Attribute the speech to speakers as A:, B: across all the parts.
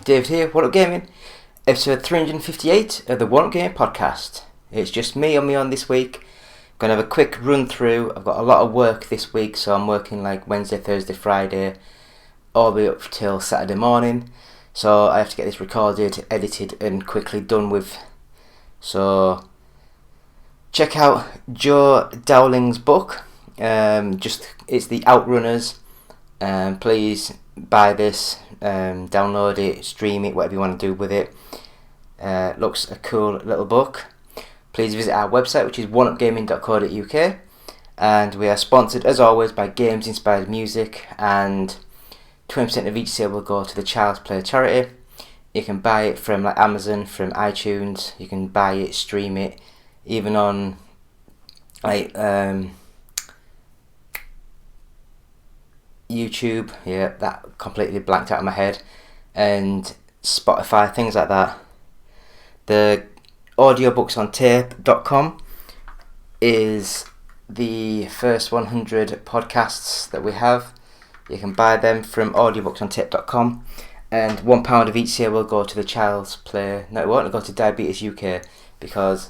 A: David here, One Up Gaming, episode 358 of the One Up Gaming podcast. It's just me on this week. Gonna have a quick run through. I've got a lot of work this week, so I'm working like Wednesday, Thursday, Friday, all the way up till Saturday morning. So I have to get this recorded, edited, and quickly done with. So check out Joe Dowling's book. It's the Outrunners. Please buy this, download it, stream it, whatever you want to do with it. Looks a cool little book. Please visit our website, which is oneupgaming.co.uk, and we are sponsored as always by Games Inspired Music, and 20% of each sale will go to the Child's Play charity. You can buy it from like Amazon, from iTunes. You can buy it, stream it, even on like YouTube, yeah, that completely blanked out of my head, and Spotify, things like that. The audiobooksontape.com is the first 100 podcasts that we have. You can buy them from audiobooksontape.com, and £1 of each sale will go to the Child's Play. No, it won't go to Diabetes UK, because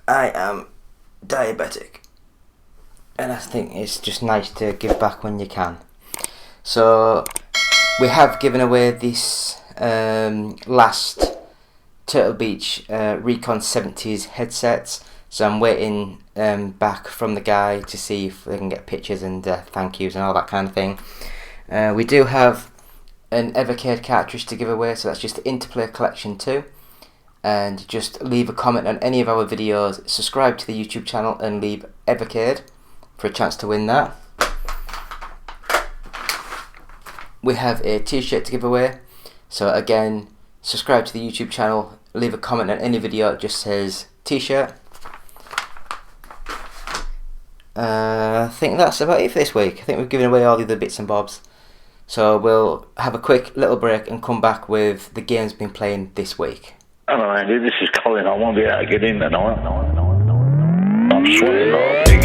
A: I am diabetic, and I think it's just nice to give back when you can. So we have given away this last Turtle Beach Recon 70s headsets, so I'm waiting back from the guy to see if they can get pictures and thank yous and all that kind of thing. We do have an Evercade cartridge to give away, so that's just the Interplay Collection 2. And just leave a comment on any of our videos, subscribe to the YouTube channel, and leave Evercade for a chance to win that. We have a t-shirt to give away, so again, subscribe to the YouTube channel, leave a comment on any video that just says t-shirt. I think that's about it for this week. I think we've given away all the other bits and bobs, so we'll have a quick little break and come back with the games we've been playing this week.
B: Hello Andy, this is Colin. I won't be able to get in tonight. I'm sweating like a pig.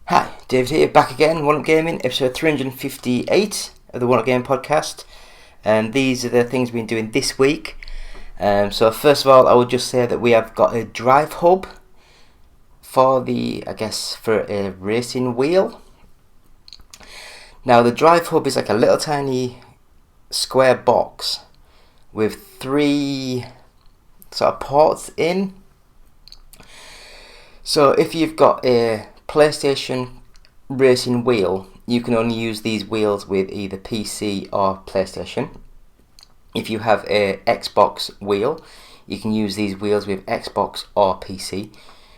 A: Hi, David here, back again, One Up Gaming, episode 358 of the One Up Gaming podcast. And these are the things we've been doing this week. So first of all, I would just say that we have got a drive hub for for a racing wheel. Now the drive hub is like a little tiny square box with 3 sort of ports in. So if you've got a PlayStation racing wheel, you can only use these wheels with either PC or PlayStation. If you have a Xbox wheel, you can use these wheels with Xbox or PC,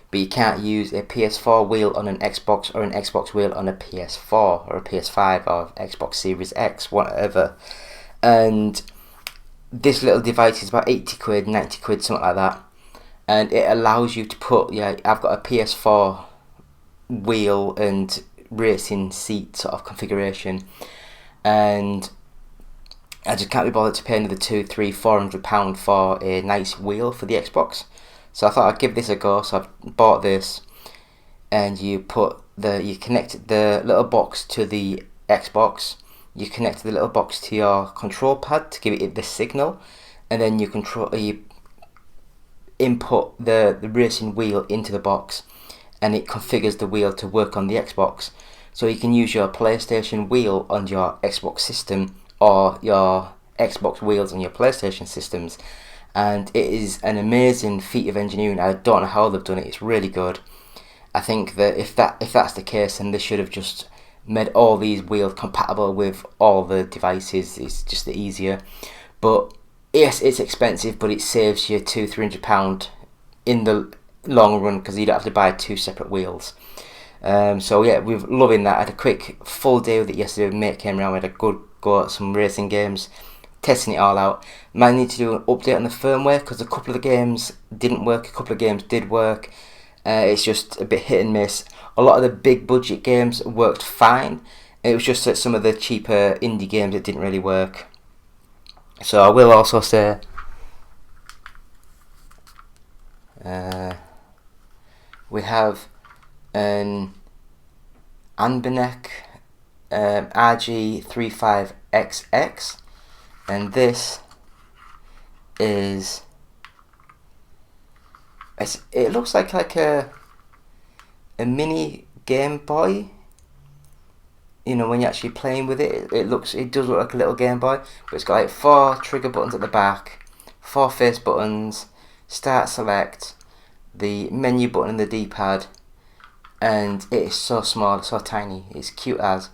A: but you can't use a PS4 wheel on an Xbox or an Xbox wheel on a PS4 or a PS5 or Xbox Series X, whatever. And this little device is about 80 quid, 90 quid, something like that. And it allows you to put, I've got a PS4 wheel and racing seat sort of configuration, and I just can't be bothered to pay another £200-400 for a nice wheel for the Xbox. So I thought I'd give this a go. So I've bought this, and you connect the little box to the Xbox, you connect the little box to your control pad to give it the signal, and then you input the racing wheel into the box, and it configures the wheel to work on the Xbox. So you can use your PlayStation wheel on your Xbox system, or your Xbox wheels on your PlayStation systems, and it is an amazing feat of engineering. I don't know how they've done it. It's really good. I think that if that's the case, then they should have just made all these wheels compatible with all the devices. It's just the easier. But yes, it's expensive, but it saves you £200-300 in the long run, because you don't have to buy 2 separate wheels. So yeah, we're loving that. I had a quick full day with it yesterday. Mate came around, we had a good go at some racing games, testing it all out. Might need to do an update on the firmware, because a couple of the games didn't work, a couple of games did work. It's just a bit hit and miss. A lot of the big budget games worked fine. It was just that some of the cheaper indie games that didn't really work. So I will also say we have an Anbernic RG35XX, and this is, it looks like a mini Game Boy. You know, when you're actually playing with it, it does look like a little Game Boy, but it's got like 4 trigger buttons at the back, 4 face buttons, start, select, the menu button and the D-pad, and it is so small, so tiny, it's cute as.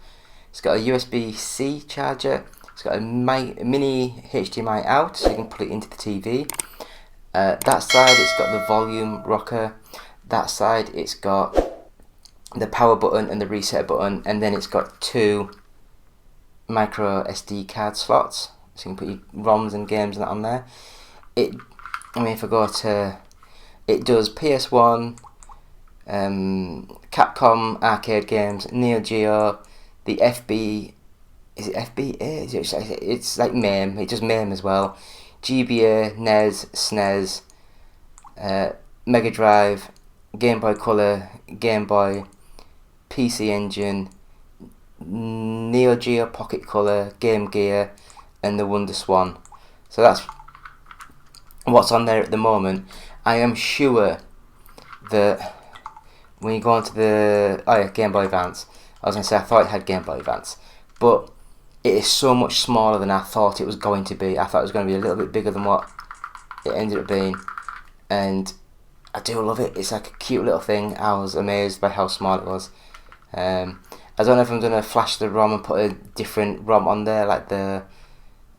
A: It's got a USB-C charger, it's got a mini HDMI out, so you can put it into the TV. That side it's got the volume rocker, that side it's got the power button and the reset button, and then it's got 2 micro SD card slots, so you can put your ROMs and games and that on there. If I go to, it does PS1, Capcom arcade games, Neo Geo, the FB, is it FBA? It's like MAME, it does MAME as well, GBA, NES, SNES, Mega Drive, Game Boy Color, Game Boy, PC Engine, Neo Geo Pocket Color, Game Gear, and the Wonder Swan. So that's what's on there at the moment. I am sure that when you go onto the Game Boy Advance, I was going to say I thought it had Game Boy Advance, but it is so much smaller than I thought it was going to be. I thought it was going to be a little bit bigger than what it ended up being, and I do love it. It's like a cute little thing. I was amazed by how small it was. I don't know if I'm going to flash the ROM and put a different ROM on there, like the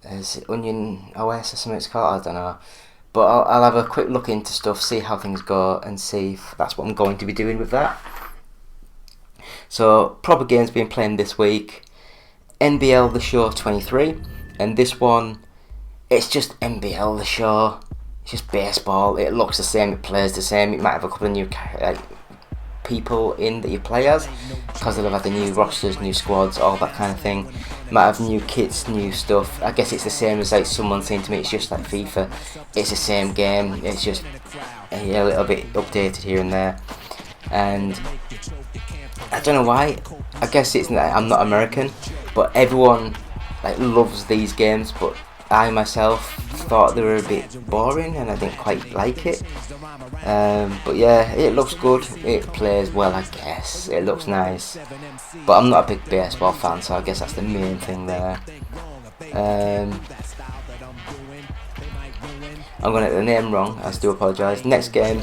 A: is it Onion OS or something it's called, I don't know. But I'll have a quick look into stuff, see how things go, and see if that's what I'm going to be doing with that. So, proper games being played this week. NBL The Show 23, and this one, it's just NBL The Show. It's just baseball. It looks the same, it plays the same. It might have a couple of new people in that you play as, because they'll have had the new rosters, new squads, all that kind of thing. Might have new kits, new stuff. I guess it's the same as like someone saying to me, it's just like FIFA. It's the same game, it's just a little bit updated here and there. And I don't know why, I guess it's I'm not American, but everyone like loves these games, but I myself thought they were a bit boring and I didn't quite like it. But yeah, it looks good, it plays well, I guess, it looks nice, but I'm not a big baseball fan, so I guess that's the main thing there. I'm going to get the name wrong, I do apologise. Next game,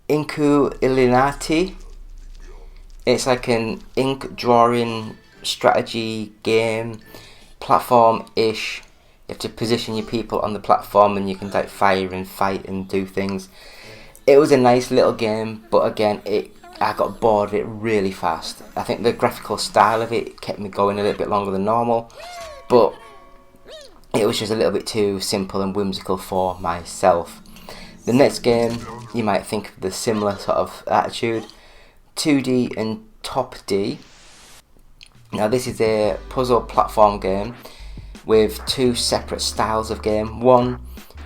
A: Inku Illuminati. It's like an ink drawing strategy game, platform-ish. You have to position your people on the platform and you can like fire and fight and do things. It was a nice little game, but again, I got bored of it really fast. I think the graphical style of it kept me going a little bit longer than normal, but it was just a little bit too simple and whimsical for myself. The next game, you might think of the similar sort of attitude, 2D and Top D. Now this is a puzzle platform game with 2 separate styles of game. One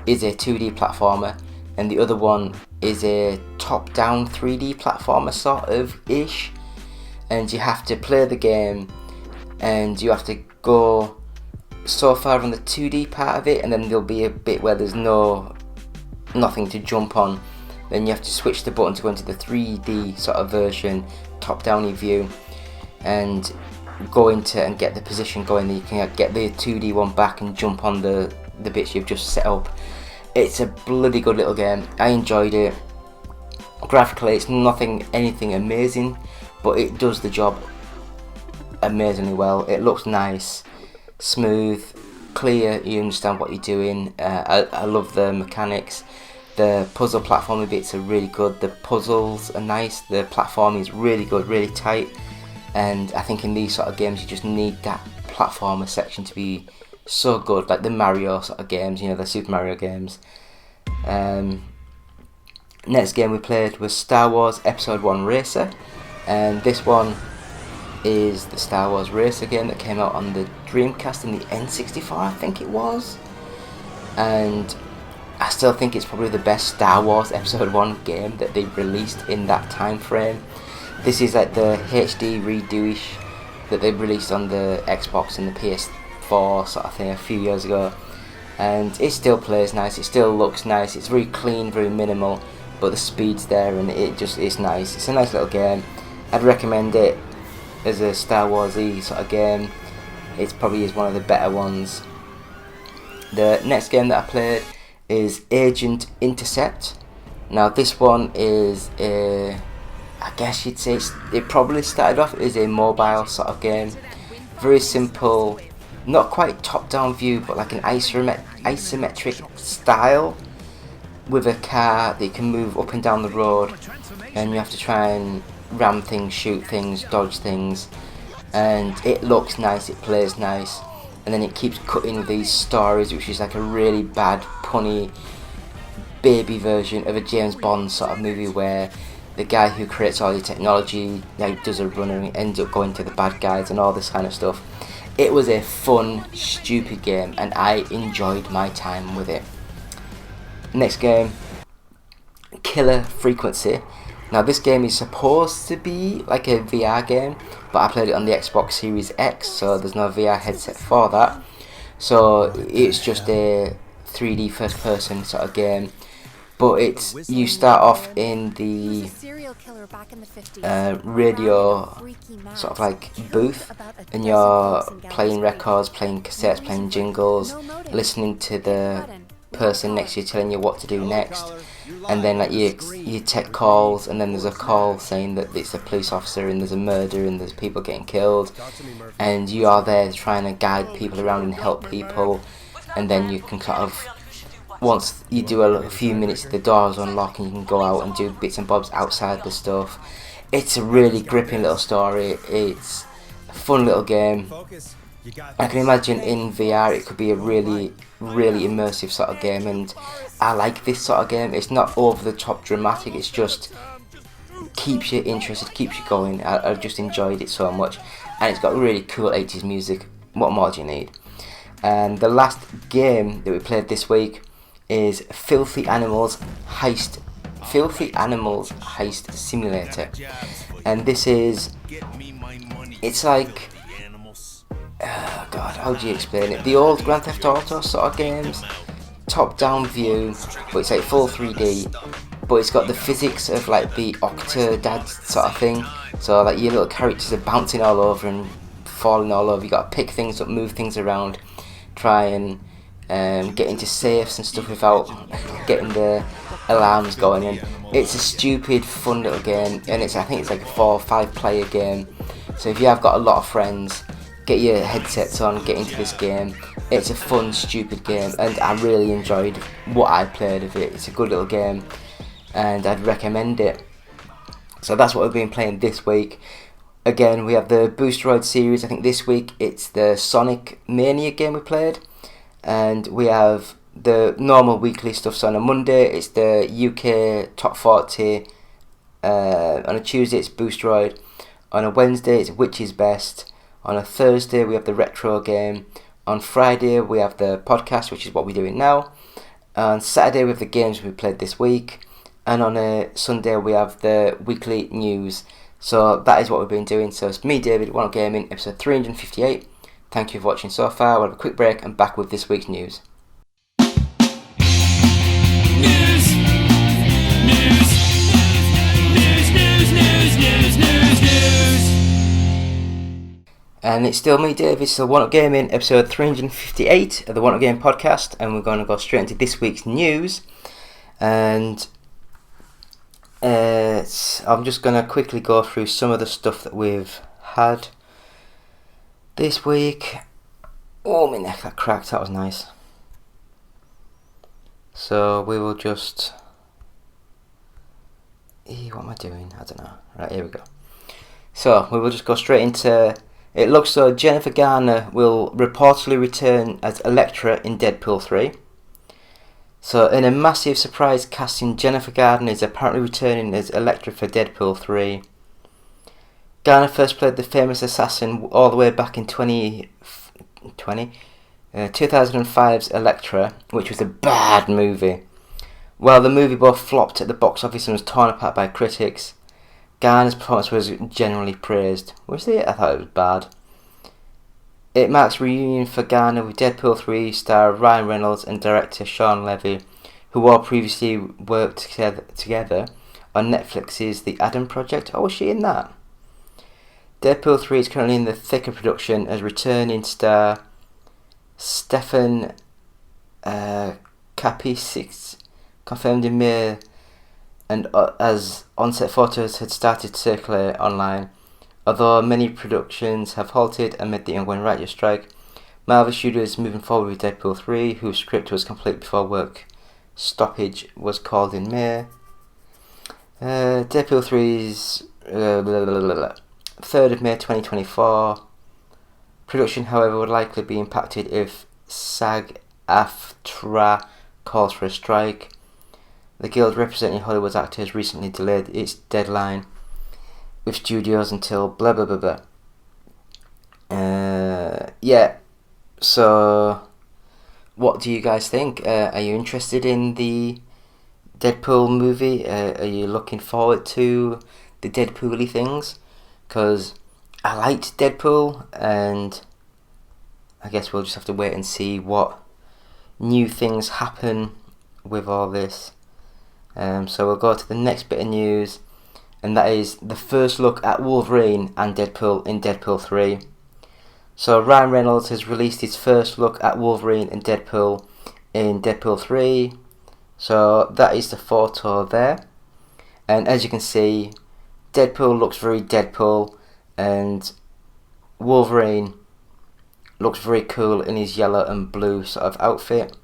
A: is a 2D platformer and the other one is a top-down 3D platformer sort of ish, and you have to play the game and you have to go so far on the 2D part of it, and then there'll be a bit where there's nothing to jump on. Then you have to switch the button to go into the 3D sort of version, top-down view, and go into and get the position going. Then you can get the 2D one back and jump on the bits you've just set up. It's a bloody good little game. I enjoyed it. Graphically, it's anything amazing, but it does the job amazingly well. It looks nice, smooth, clear. You understand what you're doing. I love the mechanics. The puzzle platforming bits are really good. The puzzles are nice. The platforming is really good, really tight. And I think in these sort of games you just need that platformer section to be so good, like the Mario sort of games, you know, the Super Mario games. Next game we played was Star Wars Episode 1 Racer, and this one is the Star Wars Racer game that came out on the Dreamcast and the N64, I think it was. And I still think it's probably the best Star Wars Episode 1 game that they've released in that time frame. This is like the HD redo-ish that they released on the Xbox and the PS4 sort of thing a few years ago, and it still plays nice, it still looks nice, it's very clean, very minimal, but the speed's there and it's nice. It's a nice little game. I'd recommend it as a Star Wars-y sort of game. It probably is one of the better ones. The next game that I played is Agent Intercept. Now this one is I guess you'd say it probably started off as a mobile sort of game. Very simple, not quite top-down view, but like an isometric style, with a car that you can move up and down the road, and you have to try and ram things, shoot things, dodge things, and it looks nice, it plays nice, and then it keeps cutting with these stories, which is like a really bad, punny, baby version of a James Bond sort of movie where the guy who creates all the technology does a run and ends up going to the bad guys and all this kind of stuff. It was a fun, stupid game, and I enjoyed my time with it. Next game, Killer Frequency. Now this game is supposed to be like a VR game, but I played it on the Xbox Series X, so there's no VR headset for that. So it's just a 3D first person sort of game. But you start off in the radio sort of like booth, and you're playing records, playing cassettes, playing jingles, listening to the person next to you telling you what to do next, and then like you take calls, and then there's a call saying that it's a police officer and there's a murder and there's people getting killed, and you are there trying to guide people around and help people, and then you can kind of, once you do a few minutes, the doors unlock and you can go out and do bits and bobs outside the stuff. It's a really gripping little story. It's a fun little game. I can imagine in VR it could be a really, really immersive sort of game, and I like this sort of game. It's not over the top dramatic, it's just keeps you interested, keeps you going. I just enjoyed it so much, and it's got really cool 80s music. What more do you need? And the last game that we played this week is Filthy Animals Heist Simulator, and this is, it's like, oh god, how do you explain it? The old Grand Theft Auto sort of games, top-down view, but it's like full 3D, but it's got the physics of like the Octodad sort of thing. So like your little characters are bouncing all over and falling all over. You got to pick things up, move things around, try and get into safes and stuff without getting the alarms going. And it's a stupid, fun little game, and I think it's like a 4 or 5 player game. So if you have got a lot of friends, get your headsets on, get into this game. It's a fun, stupid game, and I really enjoyed what I played of it. It's a good little game, and I'd recommend it. So that's what we've been playing this week. Again, we have the Boosteroid series. I think this week it's the Sonic Mania game we played, and we have the normal weekly stuff. So on a Monday it's the UK Top 40, on a Tuesday it's Boosteroid, on a Wednesday it's Which is Best, on a Thursday we have the retro game, on Friday we have the podcast, which is what we're doing now, on Saturday we have the games we played this week, and on a Sunday we have the weekly news. So that is what we've been doing. So it's me, David, One Up Gaming, episode 358. Thank you for watching so far. We'll have a quick break and back with this week's news. And it's still me, David, still One Up Gaming, episode 358 of the One Up Gaming podcast, and we're going to go straight into this week's news. And I'm just going to quickly go through some of the stuff that we've had this week. Oh, my neck, that cracked, that was nice. So we will just... what am I doing? I don't know. Right, here we go. So we will just go straight into... It looks so Jennifer Garner will reportedly return as Elektra in Deadpool 3. So in a massive surprise casting, Jennifer Garner is apparently returning as Elektra for Deadpool 3. Garner first played the famous assassin all the way back in 2005's Elektra, which was a bad movie. While the movie both flopped at the box office and was torn apart by critics, Garner's performance was generally praised. Was it? I thought it was bad. It marks reunion for Garner with Deadpool 3 star Ryan Reynolds and director Sean Levy, who all previously worked together on Netflix's The Adam Project. Oh, was she in that? Deadpool 3 is currently in the thick of production as returning star Stefan Kapicic confirmed in May, and as on-set photos had started to circulate online. Although many productions have halted amid the ongoing writer's strike, Marvel Studios is moving forward with Deadpool 3, whose script was complete before work stoppage was called in May. Deadpool 3's 3rd of May 2024. Production, however, would likely be impacted if SAG-AFTRA calls for a strike. The guild representing Hollywood's actors recently delayed its deadline with studios until blah blah blah blah. Yeah, so what do you guys think? Are you interested in the Deadpool movie? Are you looking forward to the Deadpool-y things? Because I liked Deadpool, and I guess we'll just have to wait and see what new things happen with all this. So we'll go to the next bit of news, and that is the first look at Wolverine and Deadpool in Deadpool 3. So Ryan Reynolds has released his first look at Wolverine and Deadpool in Deadpool 3. So that is the photo there. And as you can see, Deadpool looks very Deadpool, and Wolverine looks very cool in his yellow and blue sort of outfit.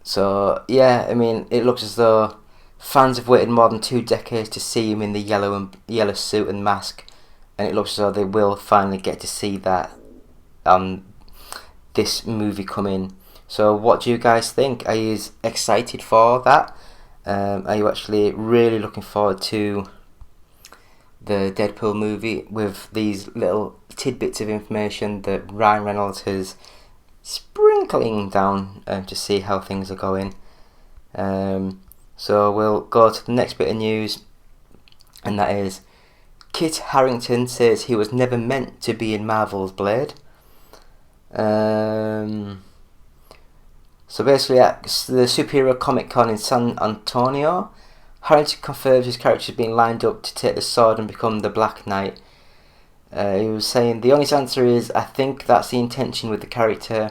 A: So yeah, I mean, it looks as though fans have waited more than 2 decades to see him in the yellow suit and mask, and it looks as though they will finally get to see that this movie coming. So what do you guys think? Are you excited for that? Are you actually really looking forward to the Deadpool movie with these little tidbits of information that Ryan Reynolds has sprinkling down to see how things are going? So we'll go to the next bit of news, and that is Kit Harington says he was never meant to be in Marvel's Blade. So basically at the Superhero Comic Con in San Antonio, Harrington confirms his character has been lined up to take the sword and become the Black Knight. He was saying the honest answer is I think that's the intention with the character.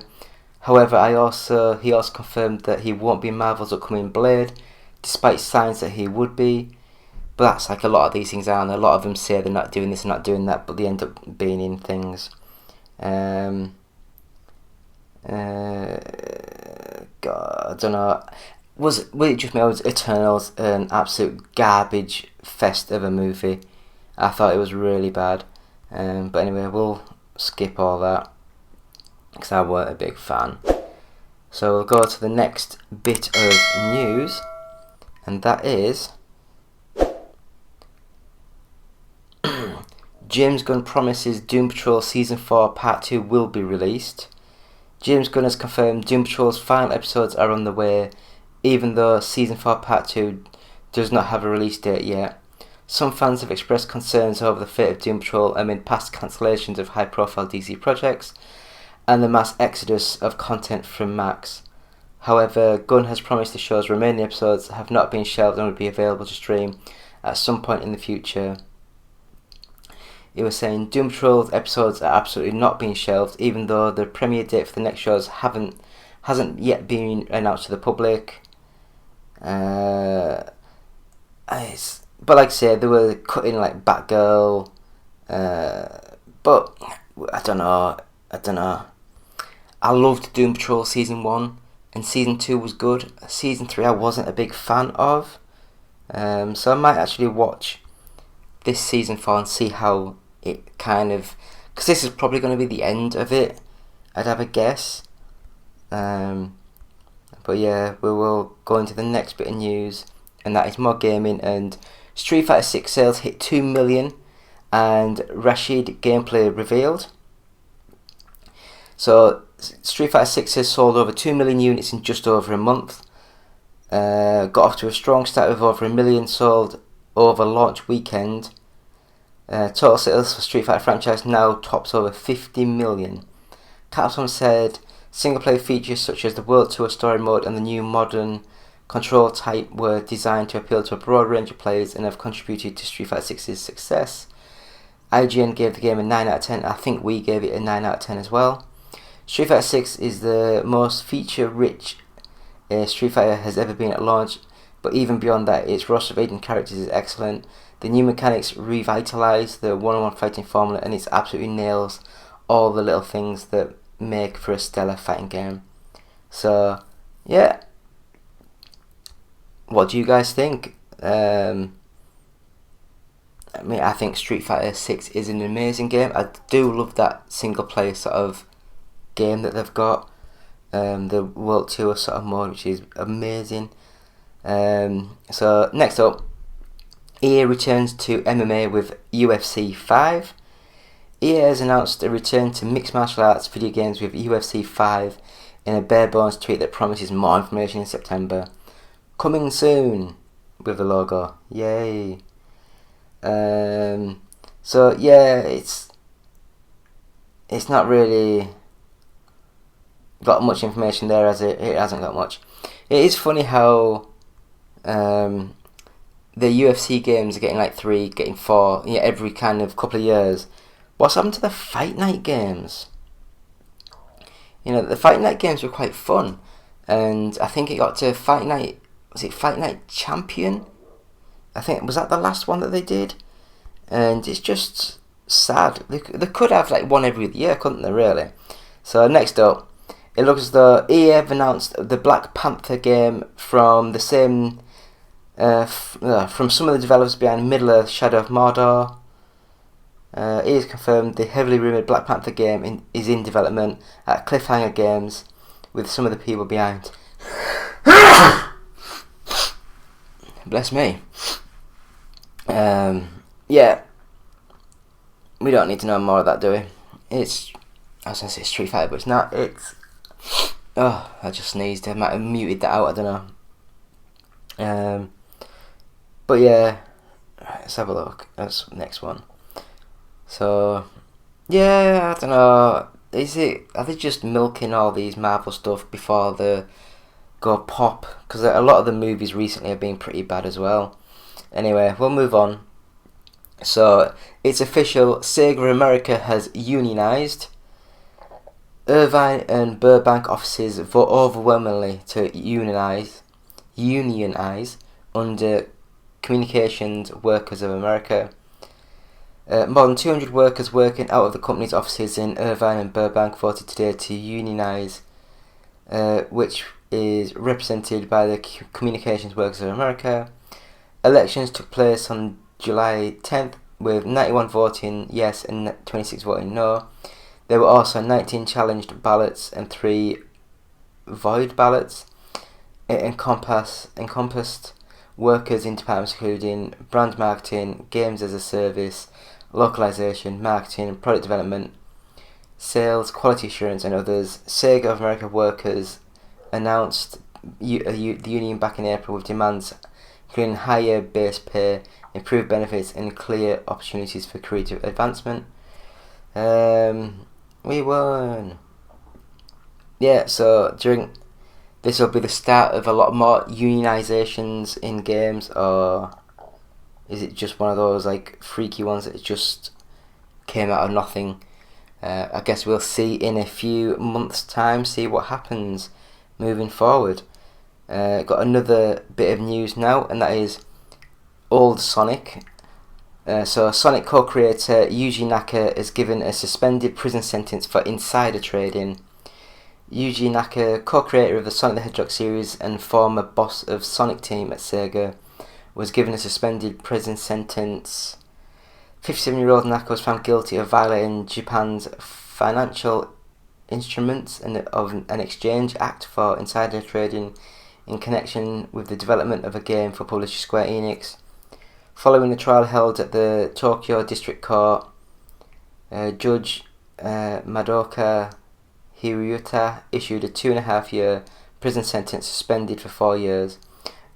A: However, he also confirmed that he won't be Marvel's upcoming Blade, despite signs that he would be. But that's like a lot of these things are, and a lot of them say they're not doing this and not doing that, but they end up being in things. God, I don't know. Was it just me, or was Eternals an absolute garbage fest of a movie? I thought it was really bad. But anyway, we'll skip all that because I weren't a big fan. So we'll go to the next bit of news, and that is James Gunn promises Doom Patrol Season 4 Part 2 will be released. James Gunn has confirmed Doom Patrol's final episodes are on the way, even though Season 4 Part 2 does not have a release date yet. Some fans have expressed concerns over the fate of Doom Patrol amid past cancellations of high-profile DC projects and the mass exodus of content from Max. However, Gunn has promised the show's remaining episodes have not been shelved and will be available to stream at some point in the future. He was saying Doom Patrol's episodes are absolutely not being shelved, even though the premiere date for the next shows hasn't yet been announced to the public. But like I said, they were cutting like Batgirl. But I don't know. I loved Doom Patrol Season 1, and Season 2 was good. Season 3 I wasn't a big fan of. So I might actually watch this Season 4 and see how it kind of... because this is probably going to be the end of it, I'd have a guess. But yeah, we will go into the next bit of news, and that is more gaming. And Street Fighter 6 sales hit 2 million, and Rashid gameplay revealed. So Street Fighter 6 has sold over 2 million units in just over a month. Got off to a strong start with over 1 million sold over launch weekend. Total sales for Street Fighter franchise now tops over 50 million. Capcom said single player features such as the World Tour story mode and the new modern control type were designed to appeal to a broad range of players and have contributed to Street Fighter 6's success. IGN gave the game a 9 out of 10. I think we gave it a 9 out of 10 as well. Street Fighter 6 is the most feature-rich Street Fighter has ever been at launch, but even beyond that, its roster of 18 characters is excellent. The new mechanics revitalise the one-on-one fighting formula, and it absolutely nails all the little things that make for a stellar fighting game. So, yeah. What do you guys think? I think Street Fighter 6 is an amazing game. I do love that single player sort of game that they've got. The World Tour sort of mode, which is amazing. So next up, EA returns to MMA with UFC 5. EA has announced a return to mixed martial arts video games with UFC 5 in a bare bones tweet that promises more information in September. Coming soon, with the logo. Yay. So yeah, it's not really got much information there, as it hasn't got much. It is funny how the UFC games are getting like 3, getting 4, every kind of couple of years. What's happened to the Fight Night games? The Fight Night games were quite fun, and I think it got to Fight Night. Was it Fight Night Champion? I think, was that the last one that they did? And it's just sad. They could have like one every year, couldn't they, really? So next up, it looks as though EA have announced the Black Panther game from the same, from some of the developers behind Middle-earth: Shadow of Mordor. EA has confirmed the heavily rumoured Black Panther game is in development at Cliffhanger Games, with some of the people behind. Bless me. Yeah. We don't need to know more of that, do we? I was going to say Street Fighter, but it's not. Oh, I just sneezed. I might have muted that out, I don't know. But yeah, let's have a look. That's the next one. So, yeah, I don't know. Are they just milking all these Marvel stuff before they go pop? Because a lot of the movies recently have been pretty bad as well. Anyway, we'll move on. So, it's official, Sega America has unionized. Irvine and Burbank offices vote overwhelmingly to unionize under Communications Workers of America. More than 200 workers working out of the company's offices in Irvine and Burbank voted today to unionize, which is represented by the Communications Workers of America. Elections took place on July 10th with 91 voting yes and 26 voting no. There were also 19 challenged ballots and 3 void ballots. It encompassed workers in departments including brand marketing, games as a service, localization, marketing, product development, sales, quality assurance, and others. Sega of America workers announced the union back in April with demands including higher base pay, improved benefits, and clear opportunities for creative advancement. We won. Yeah, so this will be the start of a lot more unionizations in games, or is it just one of those like freaky ones that just came out of nothing? I guess we'll see in a few months' time, see what happens moving forward. Got another bit of news now, and that is Old Sonic. So Sonic co-creator Yuji Naka is given a suspended prison sentence for insider trading. Yuji Naka, co-creator of the Sonic the Hedgehog series and former boss of Sonic Team at Sega, was given a suspended prison sentence. 57-year-old Naka was found guilty of violating Japan's Financial Instruments and of an Exchange Act for insider trading in connection with the development of a game for publisher Square Enix. Following the trial held at the Tokyo District Court, Judge Madoka Hiryuta issued a 2.5-year prison sentence suspended for 4 years,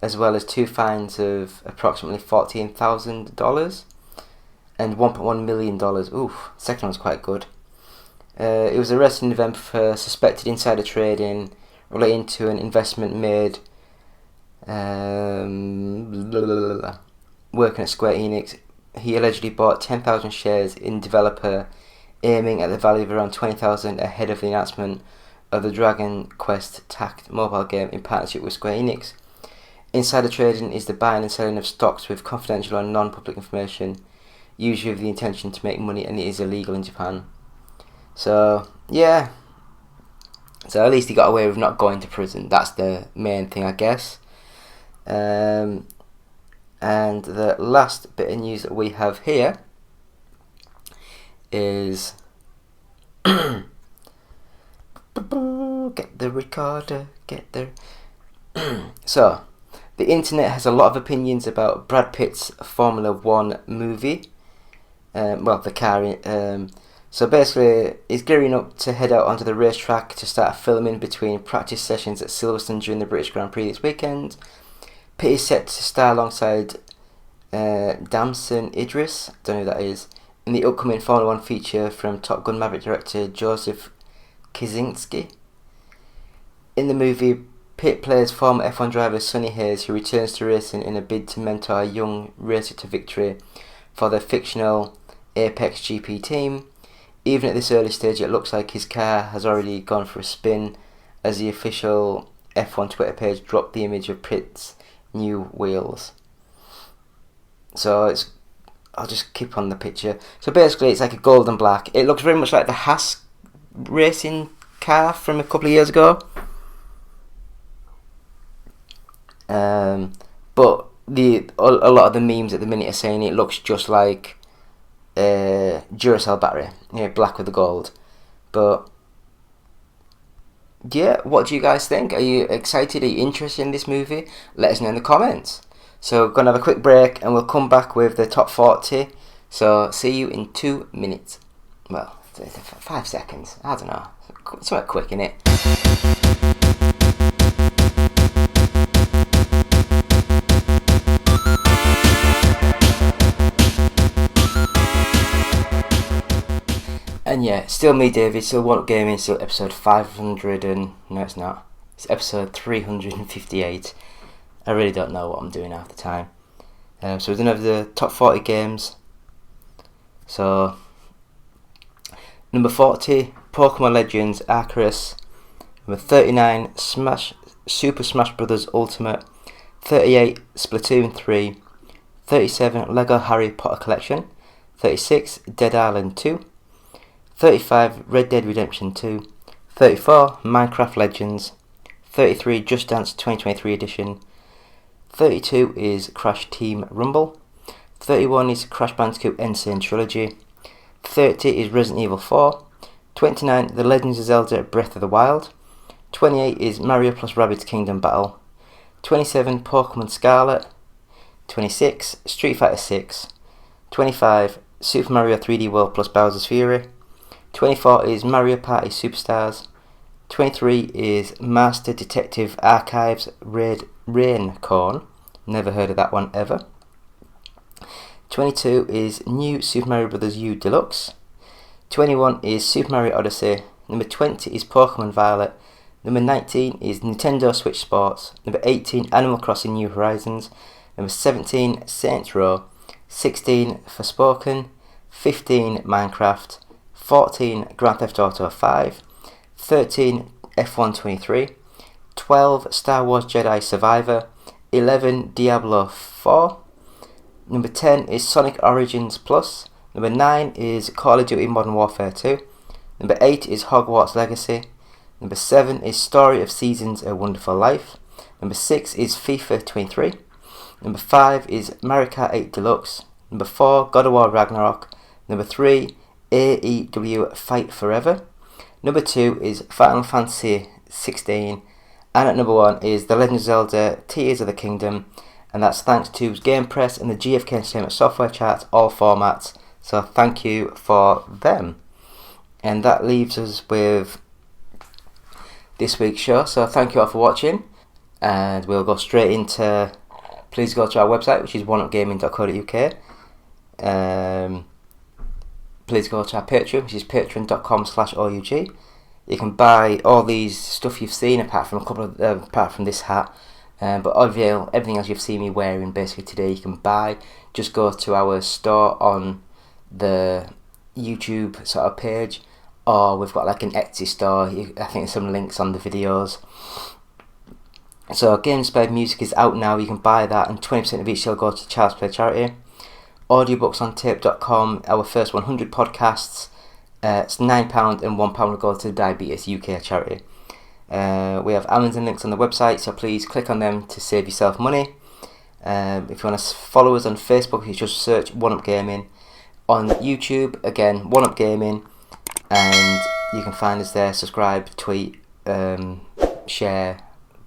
A: as well as 2 fines of approximately $14,000. and $1.1 million. Oof, second one's quite good. It was arrested in November for suspected insider trading relating to an investment made working at Square Enix. He allegedly bought 10,000 shares in developer, aiming at the value of around 20,000 ahead of the announcement of the Dragon Quest Tact mobile game in partnership with Square Enix. Insider trading is the buying and selling of stocks with confidential and non-public information, usually with the intention to make money, and it is illegal in Japan. So, yeah. So at least he got away with not going to prison. That's the main thing, I guess. And the last bit of news that we have here is... Get the recorder, get the... So, the internet has a lot of opinions about Brad Pitt's Formula 1 movie. The car... So basically, he's gearing up to head out onto the racetrack to start filming between practice sessions at Silverstone during the British Grand Prix this weekend. Pitt is set to star alongside Damson Idris, don't know who that is, in the upcoming Formula 1 feature from Top Gun Maverick director Joseph Kosinski. In the movie, Pitt plays former F1 driver Sonny Hayes, who returns to racing in a bid to mentor a young racer to victory for the fictional Apex GP team. Even at this early stage, it looks like his car has already gone for a spin, as the official F1 Twitter page dropped the image of Pitt's new wheels. So I'll just keep on the picture. So basically, it's like a gold and black. It looks very much like the Haas racing car from a couple of years ago. But a lot of the memes at the minute are saying it looks just like Duracell battery, black with the gold. But yeah, what do you guys think? Are you excited? Are you interested in this movie? Let us know in the comments. So we're going to have a quick break and we'll come back with the top 40. So see you in 2 minutes. Well, 5 seconds. I don't know. Something quick, innit? And yeah, still me, David, still Want Gaming, still episode 500 and... No, it's not. It's episode 358. I really don't know what I'm doing half the time. So we're going to have the top 40 games. So, number 40, Pokemon Legends Arceus. Number 39, Super Smash Bros. Ultimate. 38, Splatoon 3. 37, Lego Harry Potter Collection. 36, Dead Island 2. 35, Red Dead Redemption 2. 34, Minecraft Legends. 33, Just Dance 2023 edition. 32 is Crash Team Rumble. 31 is Crash Bandicoot N. Sane Trilogy. 30 is Resident Evil 4. 29, The Legends of Zelda Breath of the Wild. 28 is Mario plus Rabbids Kingdom Battle. 27, Pokemon Scarlet. 26, Street Fighter 6. 25, Super Mario 3D World plus Bowser's Fury. 24 is Mario Party Superstars. 23 is Master Detective Archives Rain-Corn. Never heard of that one ever. 22 is New Super Mario Bros. U Deluxe. 21 is Super Mario Odyssey. Number 20 is Pokemon Violet. Number 19 is Nintendo Switch Sports. Number 18, Animal Crossing New Horizons. Number 17, Saints Row. 16, Forspoken. 15, Minecraft. 14, Grand Theft Auto 5. 13, F1 23. 12, Star Wars Jedi Survivor. 11, Diablo 4. Number 10 is Sonic Origins Plus. Number 9 is Call of Duty Modern Warfare 2. Number 8 is Hogwarts Legacy. Number 7 is Story of Seasons A Wonderful Life. Number 6 is FIFA 23. Number 5 is Mario Kart 8 Deluxe. Number 4, God of War Ragnarok. Number 3, AEW Fight Forever. Number 2 is Final Fantasy 16. And at number 1 is The Legend of Zelda Tears of the Kingdom. And that's thanks to Game Press and the GFK Entertainment software charts, all formats. So thank you for them. And that leaves us with this week's show. So thank you all for watching. And we'll go straight into... Please go to our website, which is oneupgaming.co.uk. please go to our Patreon, which is patreon.com/OUG. You can buy all these stuff you've seen, apart from this hat. But everything else you've seen me wearing basically today, you can buy. Just go to our store on the YouTube sort of page, or we've got like an Etsy store. I think there's some links on the videos. So Game Inspired Music is out now. You can buy that, and 20% of each will go to Child's Play charity. Audiobooksontape.com, our first 100 podcasts. It's £9 and £1 will go to the Diabetes UK charity. We have Amazon links on the website, so please click on them to save yourself money. If you want to follow us on Facebook, you just search 1UP Gaming. On YouTube, again, 1UP Gaming, and you can find us there. Subscribe, tweet, share,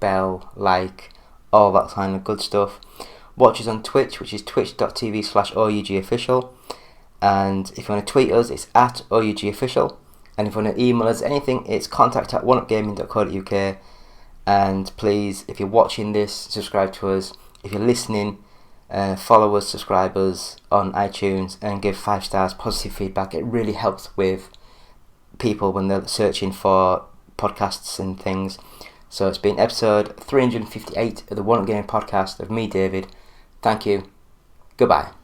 A: bell, like, all that kind of good stuff. Watch us on Twitch, which is twitch.tv/OUGofficial. And if you want to tweet us, it's @OUGofficial. And if you want to email us anything, it's contact@oneupgaming.co.uk. And please, if you're watching this, subscribe to us. If you're listening, follow us, subscribe us on iTunes, and give 5 stars, positive feedback. It really helps with people when they're searching for podcasts and things. So it's been episode 358 of the 1UP Gaming podcast of me, David. Thank you. Goodbye.